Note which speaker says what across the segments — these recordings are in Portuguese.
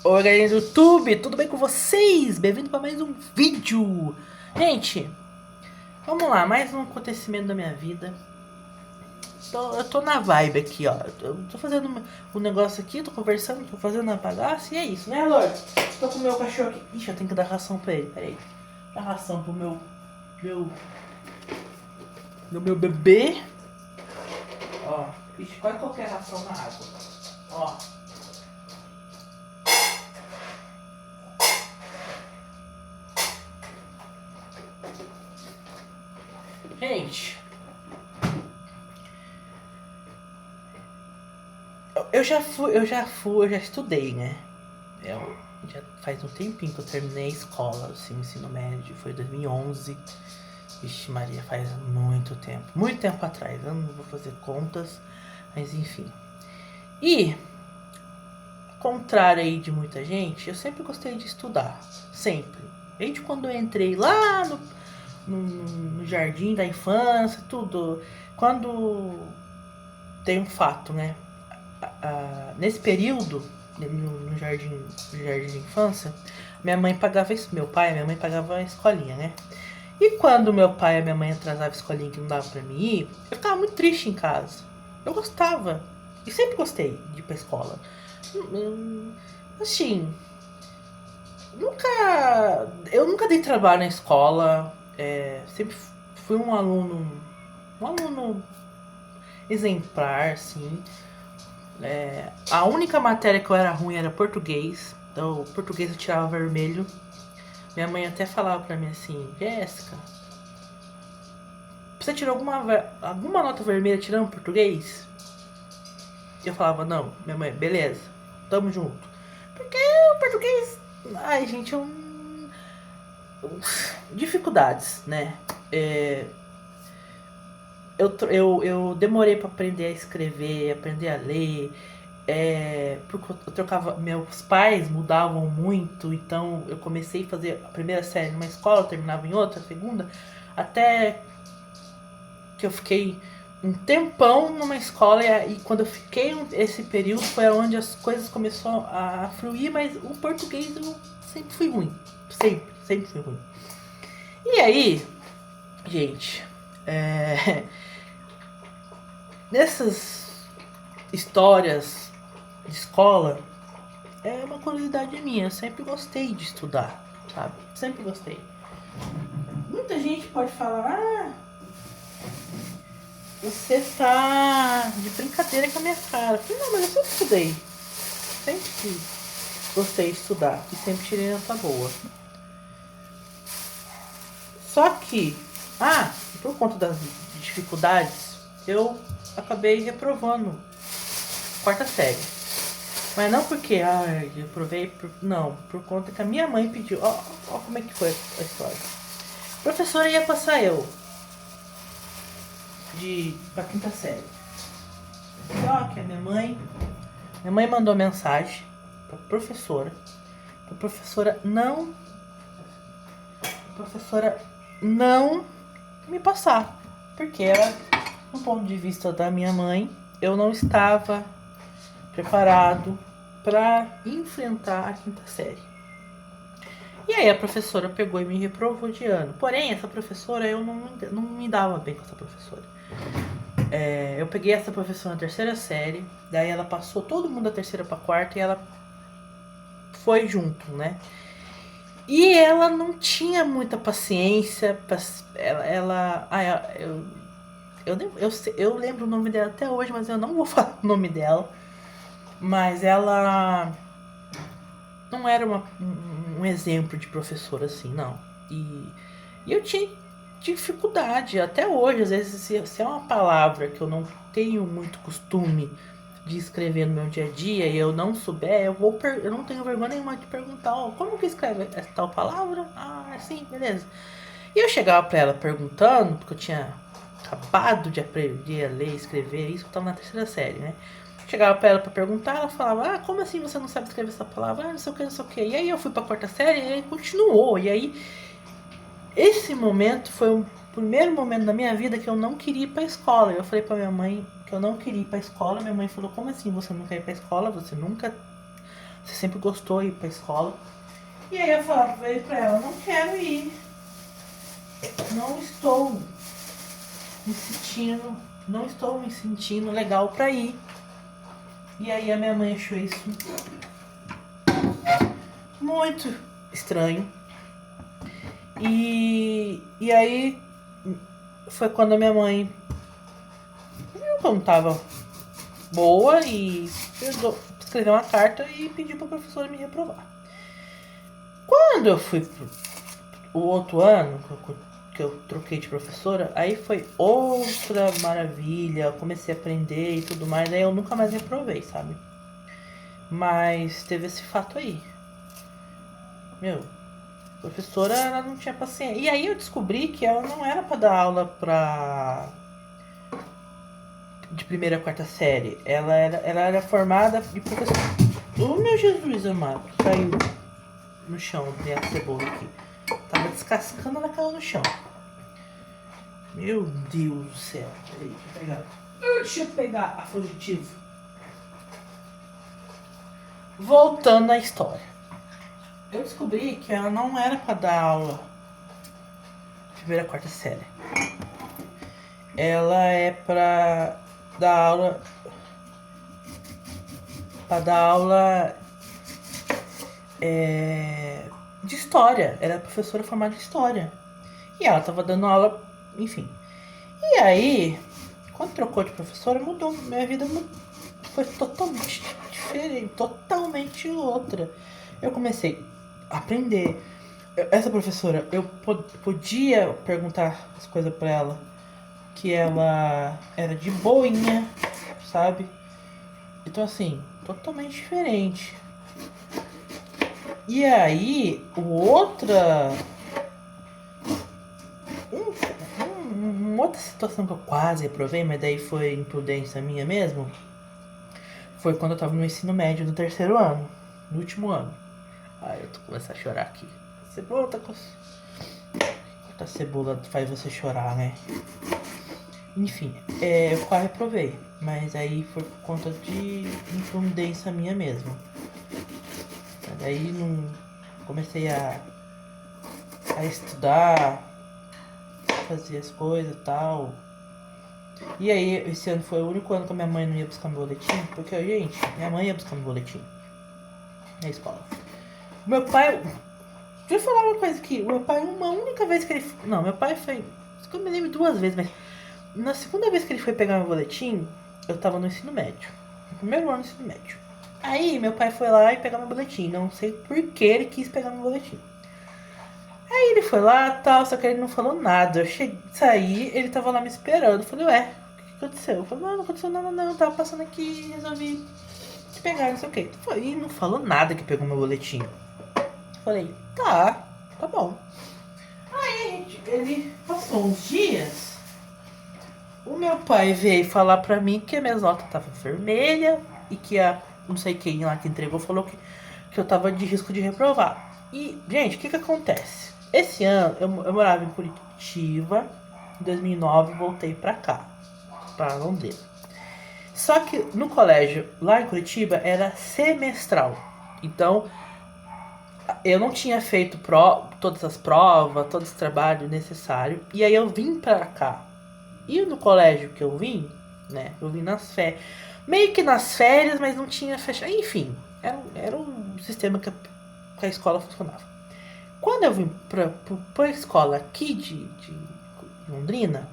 Speaker 1: Oi galera do YouTube, tudo bem com vocês? Bem-vindo para mais um vídeo. Gente, vamos lá, mais um acontecimento da minha vida. Eu tô na vibe aqui, ó. Eu tô fazendo um negócio aqui, tô conversando, tô fazendo a bagaça e é isso, né, Lorde? Tô com o meu cachorro aqui. Ixi, eu tenho que dar ração pra ele, peraí. Dar ração pro meu, meu bebê. Ó, ixi, quase qualquer ração na água. Ó. Gente, eu já estudei, né? Já faz um tempinho que eu terminei a escola, assim, o ensino médio, foi 2011. Vixe Maria, faz muito tempo atrás, eu não vou fazer contas, mas enfim. E, ao contrário aí de muita gente, eu sempre gostei de estudar, sempre. Desde quando eu entrei lá no jardim da infância, tudo. Quando tem um fato, né? Nesse período, no jardim de infância, minha mãe pagava isso, meu pai e minha mãe pagavam a escolinha, né? E quando meu pai e minha mãe atrasavam a escolinha que não dava pra mim ir, eu ficava muito triste em casa. Eu gostava, e sempre gostei de ir pra escola. Assim, eu nunca dei trabalho na escola, sempre fui um aluno exemplar, assim. A única matéria que eu era ruim era português. Então, português eu tirava vermelho. Minha mãe até falava pra mim assim: Jéssica, você tirou alguma nota vermelha tirando português? Eu falava: não. Minha mãe: beleza, tamo junto. Porque o português. Ai, gente, dificuldades, né? É, eu demorei para aprender a escrever, aprender a ler. Porque eu trocava, meus pais mudavam muito, então eu comecei a fazer a primeira série numa escola, terminava em outra, a segunda, até que eu fiquei um tempão numa escola e quando eu fiquei esse período foi onde as coisas começaram a fluir, mas o português eu sempre fui ruim, sempre fui ruim. E aí, gente, nessas histórias de escola, é uma curiosidade minha. Eu sempre gostei de estudar, sabe? Sempre gostei. Muita gente pode falar: ah, você tá de brincadeira com a minha cara. Eu falei: não, mas eu sempre estudei. Sempre gostei de estudar e sempre tirei nota boa. Só que, por conta das dificuldades, eu acabei reprovando quarta série. Mas não porque eu provei, não, por conta que a minha mãe pediu. Ó como é que foi a história. A professora ia passar eu pra quinta série. E ó, que a minha mãe mandou mensagem pra professora não me passar, porque era, do ponto de vista da minha mãe, eu não estava preparado para enfrentar a quinta série. E aí a professora pegou e me reprovou de ano. Porém, essa professora, eu não me dava bem com essa professora. Eu peguei essa professora na terceira série, daí ela passou todo mundo da terceira pra quarta e ela foi junto, né? E ela não tinha muita paciência. Eu lembro o nome dela até hoje, mas eu não vou falar o nome dela. Mas ela não era um exemplo de professora assim, não. E eu tinha dificuldade, até hoje, às vezes, se é uma palavra que eu não tenho muito costume de escrever no meu dia a dia e eu não souber, eu não tenho vergonha nenhuma de perguntar: como que escreve essa tal palavra? Sim, beleza. E eu chegava pra ela perguntando, porque eu tinha acabado de aprender a ler e escrever, isso eu tava na terceira série, né? Chegava pra ela pra perguntar, ela falava: como assim você não sabe escrever essa palavra? Não sei o que, não sei o que. E aí eu fui pra quarta série e aí continuou. E aí, esse momento foi o primeiro momento da minha vida que eu não queria ir pra escola. Eu falei pra minha mãe que eu não queria ir pra escola. Minha mãe falou: como assim você não quer ir pra escola? Você nunca Você sempre gostou de ir pra escola. E aí eu falei pra ela, não quero ir. Não estou me sentindo legal pra ir. E aí a minha mãe achou isso muito estranho. E aí foi quando a minha mãe não tava boa e escreveu uma carta e pediu pra professora me reprovar. Quando eu fui pro o outro ano que eu troquei de professora, aí foi outra maravilha, eu comecei a aprender e tudo mais, aí eu nunca mais reprovei, sabe? Mas teve esse fato aí. Meu, a professora, ela não tinha paciência. E aí eu descobri que ela não era pra dar aula de primeira a quarta série. Ela era formada de professor. Oh, meu Jesus amado, caiu no chão, tem a cebola aqui. Tava descascando, ela caiu no chão. Meu Deus do céu. Peraí, deixa eu pegar a fugitivo. Voltando à história. Eu descobri que ela não era pra dar aula de primeira a quarta série. Ela é pra dar aula. De história. Ela é professora formada em história. E ela tava dando aula, enfim. E aí, quando trocou de professora, mudou. Minha vida foi totalmente diferente, totalmente outra. Eu comecei a aprender. Essa professora, eu podia perguntar as coisas pra ela, que ela era de boinha, sabe? Então assim, totalmente diferente. E aí, uma outra situação que eu quase reprovei, mas daí foi imprudência minha mesmo, foi quando eu tava no ensino médio do terceiro ano, no último ano. Ai, eu tô começando a chorar aqui. Cebola tá com... A cebola faz você chorar, né? Enfim, eu quase reprovei, mas aí foi por conta de imprudência minha mesmo. Daí não comecei a estudar, fazer as coisas e tal. E aí, esse ano foi o único ano que a minha mãe não ia buscar meu boletim, porque, gente, minha mãe ia buscar meu boletim na escola. Meu pai... Deixa eu falar uma coisa aqui. Meu pai, uma única vez que ele... Não, meu pai foi... Eu me lembro 2 vezes, mas... Na segunda vez que ele foi pegar meu boletim, eu tava no ensino médio. No primeiro ano do ensino médio. Aí, meu pai foi lá e pegar meu boletim. Não sei por que ele quis pegar meu boletim. Aí ele foi lá e tal, só que ele não falou nada. Eu saí, ele tava lá me esperando. Eu falei, ué, o que aconteceu? Eu falei, não aconteceu nada não, eu tava passando aqui e resolvi te pegar, não sei o que. E não falou nada que pegou meu boletim. Eu falei, tá bom. Aí ele passou uns dias, o meu pai veio falar pra mim que a minha nota tava vermelha e que a não sei quem lá que entregou falou que eu tava de risco de reprovar. E, gente, o que acontece? Esse ano eu morava em Curitiba, em 2009 voltei pra cá, pra Londrina. Só que no colégio lá em Curitiba era semestral. Então eu não tinha feito todas as provas, todo esse trabalho necessário. E aí eu vim pra cá. E no colégio que eu vim, né? Eu vim nas férias. Meio que nas férias, mas não tinha fechado. Enfim, era um sistema que a escola funcionava. Quando eu vim pra escola aqui de Londrina,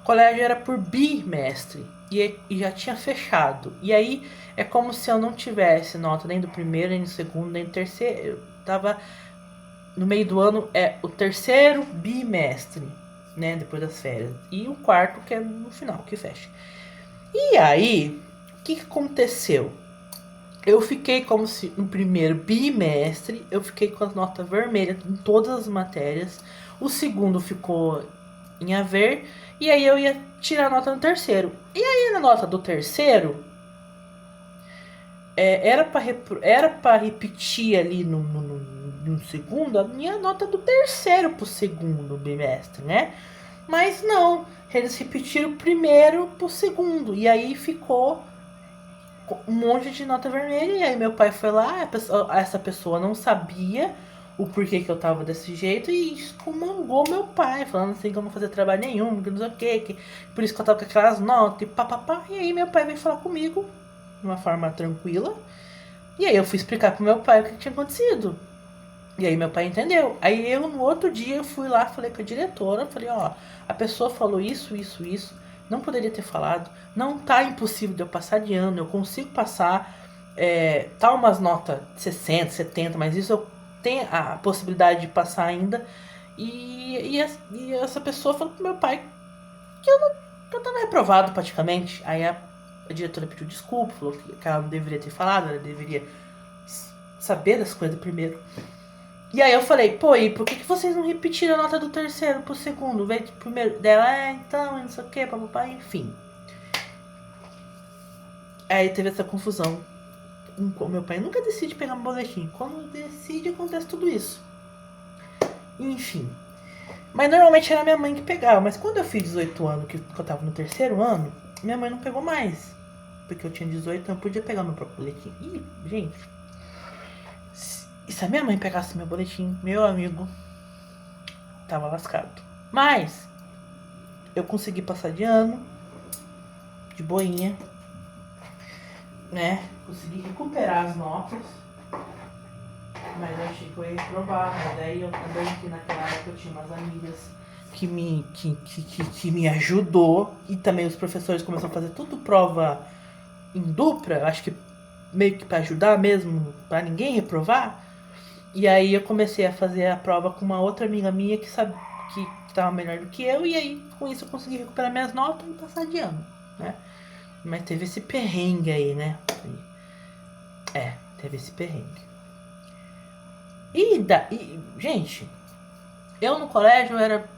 Speaker 1: o colégio era por bimestre e já tinha fechado. E aí é como se eu não tivesse nota nem do primeiro, nem do segundo, nem do terceiro. Eu tava no meio do ano, o terceiro bimestre, né? Depois das férias. E o quarto, que é no final, que fecha. E aí, o que aconteceu? Eu fiquei como se no primeiro bimestre eu fiquei com as notas vermelhas em todas as matérias. O segundo ficou em a ver. E aí eu ia tirar a nota no terceiro. E aí na nota do terceiro era para repetir ali no segundo a minha nota do terceiro pro segundo bimestre, né? Mas não, eles repetiram o primeiro pro segundo. E aí ficou um monte de nota vermelha. E aí meu pai foi lá, essa pessoa não sabia o porquê que eu tava desse jeito e excomungou meu pai, falando assim que eu não fazia trabalho nenhum, que não sei o que por isso que eu tava com aquelas notas e papapá. E aí meu pai veio falar comigo de uma forma tranquila. E aí eu fui explicar pro meu pai o que tinha acontecido. E aí meu pai entendeu. Aí eu no outro dia eu fui lá, falei com a diretora, falei, ó, a pessoa falou isso, isso, isso, não poderia ter falado, não tá impossível de eu passar de ano, eu consigo passar, tá umas notas 60, 70, mas isso eu tenho a possibilidade de passar ainda. E essa pessoa falou pro meu pai que eu tava reprovado praticamente. Aí a diretora pediu desculpa, falou que ela não deveria ter falado, ela deveria saber das coisas primeiro. E aí eu falei, pô, e por que vocês não repetiram a nota do terceiro pro segundo? Veio do primeiro dela, então, não sei o que, papai, enfim. Aí teve essa confusão. Meu pai nunca decide pegar um boletim. Quando decide, acontece tudo isso. Enfim. Mas normalmente era minha mãe que pegava. Mas quando eu fiz 18 anos, que eu tava no terceiro ano, minha mãe não pegou mais. Porque eu tinha 18, então eu podia pegar meu próprio boletim. E, gente, e se a minha mãe pegasse meu boletim, meu amigo, tava lascado. Mas eu consegui passar de ano, de boinha, né? Consegui recuperar as notas, mas eu achei que eu ia reprovar. Mas daí eu também, que naquela época eu tinha umas amigas que me ajudou, e também os professores começaram a fazer tudo prova em dupla, acho que meio que pra ajudar mesmo, pra ninguém reprovar. E aí eu comecei a fazer a prova com uma outra amiga minha que sabe que estava melhor do que eu, e aí com isso eu consegui recuperar minhas notas e passar de ano, né? Mas teve esse perrengue aí, né? Teve esse perrengue. Gente, eu no colégio era.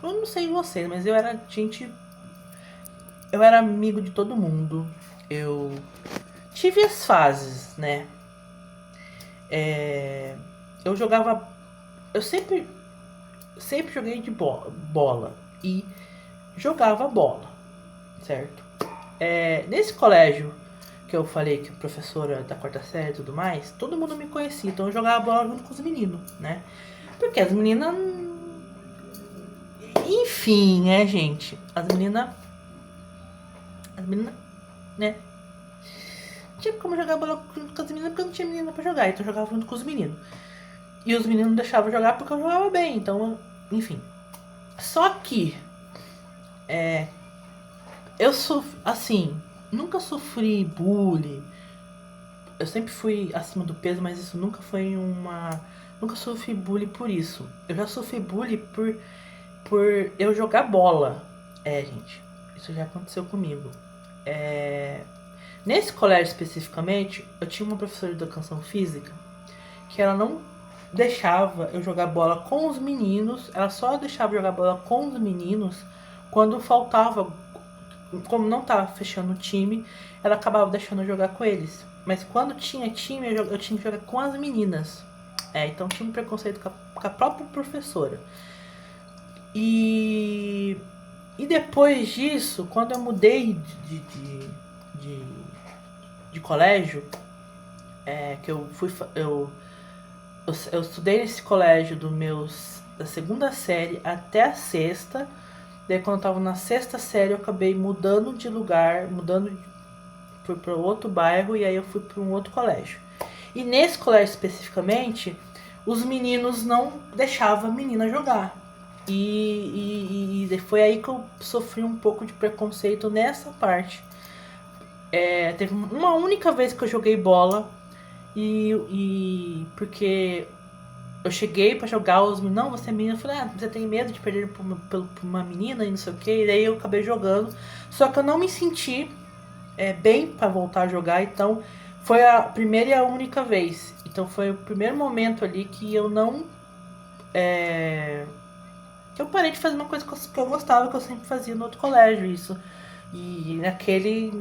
Speaker 1: Eu não sei vocês, mas eu era gente. Eu era amigo de todo mundo. Eu tive as fases, né? Eu jogava. Eu sempre joguei de bola e jogava bola, certo? Nesse colégio que eu falei que a professora da quarta série e tudo mais, todo mundo me conhecia, então eu jogava bola junto com os meninos, né? Porque as meninas. Enfim, né, gente? As meninas. Né? Não tinha como jogar bola junto com as meninas porque eu não tinha menina pra jogar, então eu jogava junto com os meninos. E os meninos não deixavam jogar porque eu jogava bem, então, enfim. Só que. Eu sou. Assim. Nunca sofri bullying. Eu sempre fui acima do peso, mas isso nunca foi uma. Nunca sofri bullying por isso. Eu já sofri bullying por eu jogar bola. Gente. Isso já aconteceu comigo. Nesse colégio especificamente, eu tinha uma professora de educação física que ela não deixava eu jogar bola com os meninos. Ela só deixava eu jogar bola com os meninos quando faltava. Como não tava fechando o time, ela acabava deixando eu jogar com eles. Mas quando tinha time, eu tinha que jogar com as meninas. Então tinha um preconceito com a própria professora. E depois disso, quando eu mudei de colégio, que eu estudei nesse colégio da segunda série até a sexta. Daí quando eu tava na sexta série eu acabei mudando de lugar, fui para outro bairro e aí eu fui para um outro colégio. E nesse colégio especificamente, os meninos não deixavam a menina jogar. E foi aí que eu sofri um pouco de preconceito nessa parte. Teve uma única vez que eu joguei bola porque eu cheguei pra jogar, os meninos, não, você é menina. Eu falei, você tem medo de perder pra uma menina e não sei o que. E daí eu acabei jogando. Só que eu não me senti bem pra voltar a jogar. Então foi a primeira e a única vez. Então foi o primeiro momento ali que eu não. Que eu parei de fazer uma coisa que eu gostava, que eu sempre fazia no outro colégio. Isso. E naquele.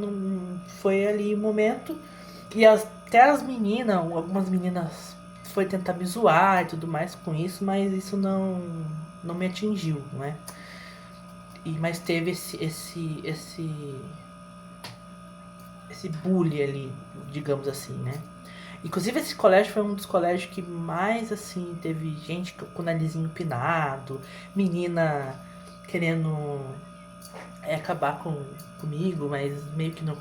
Speaker 1: Foi ali o momento. E até as meninas, algumas meninas foi tentar me zoar e tudo mais com isso, mas isso não me atingiu, né? Mas teve esse esse bullying ali, digamos assim, né? Inclusive esse colégio foi um dos colégios que mais, assim, teve gente com o narizinho empinado, menina querendo acabar comigo, mas meio que não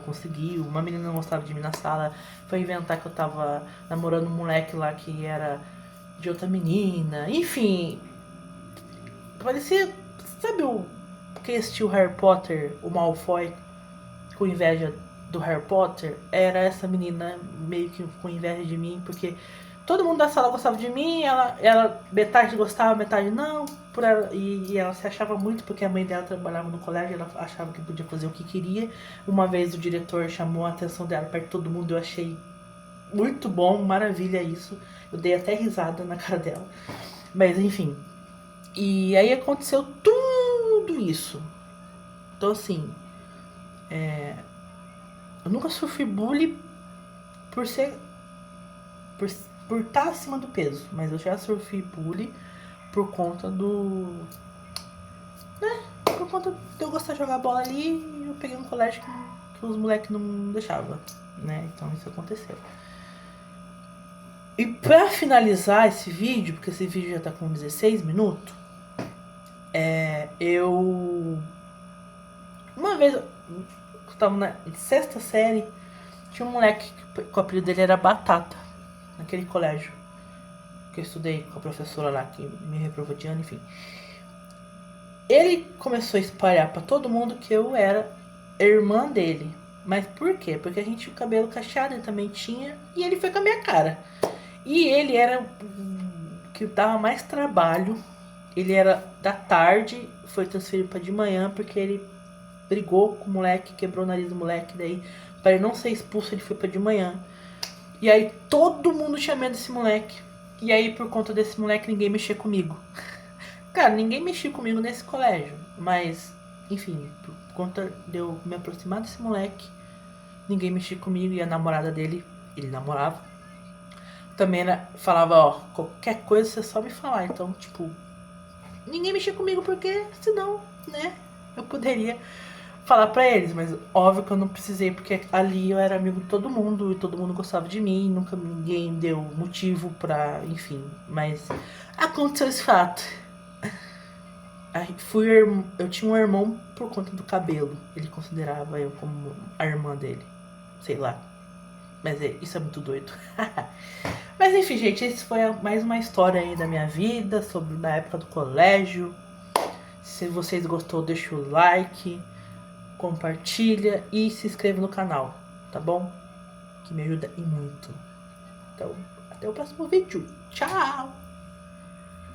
Speaker 1: conseguiu. Uma menina não gostava de mim na sala, foi inventar que eu tava namorando um moleque lá que era de outra menina. Enfim, parecia, sabe o que assistiu Harry Potter, o Malfoy, com inveja do Harry Potter? Era essa menina meio que com inveja de mim, porque todo mundo da sala gostava de mim, ela metade gostava, metade não, por ela, e ela se achava muito porque a mãe dela trabalhava no colégio, ela achava que podia fazer o que queria. Uma vez o diretor chamou a atenção dela perto de todo mundo, eu achei muito bom, maravilha isso. Eu dei até risada na cara dela. Mas enfim. E aí aconteceu tudo isso. Então assim, eu nunca sofri bullying por ser. Por, por estar acima do peso, mas eu já sofri bullying por conta do. Por conta de eu gostar de jogar bola ali e eu peguei um colégio que os moleques não deixavam, né? Então isso aconteceu. E pra finalizar esse vídeo, porque esse vídeo já tá com 16 minutos, eu. Uma vez, eu tava na sexta série, tinha um moleque que o apelido dele era Batata, naquele colégio que eu estudei com a professora lá que me reprovou de ano, enfim. Ele começou a espalhar pra todo mundo que eu era irmã dele. Mas por quê? Porque a gente tinha o cabelo cacheado, ele também tinha, e ele foi com a minha cara. E ele era o que dava mais trabalho. Ele era da tarde, foi transferido pra de manhã porque ele brigou com o moleque, quebrou o nariz do moleque, daí para ele não ser expulso ele foi pra de manhã. E aí todo mundo tinha medo desse moleque. E aí por conta desse moleque ninguém mexia comigo. Cara, ninguém mexia comigo nesse colégio, mas enfim, por conta de eu me aproximar desse moleque, ninguém mexia comigo. E a namorada dele, ele namorava, também falava, ó, qualquer coisa você só me falar. Então, tipo, ninguém mexia comigo porque senão, né, eu poderia falar pra eles, mas óbvio que eu não precisei, porque ali eu era amigo de todo mundo e todo mundo gostava de mim, nunca ninguém deu motivo pra, enfim, mas aconteceu esse fato. Aí eu tinha um irmão por conta do cabelo, ele considerava eu como a irmã dele, sei lá, mas isso é muito doido. Mas enfim, gente, esse foi mais uma história aí da minha vida, sobre na época do colégio. Se vocês gostou, deixa o like, compartilha e se inscreva no canal, tá bom? Que me ajuda e muito. Então, até o próximo vídeo. Tchau!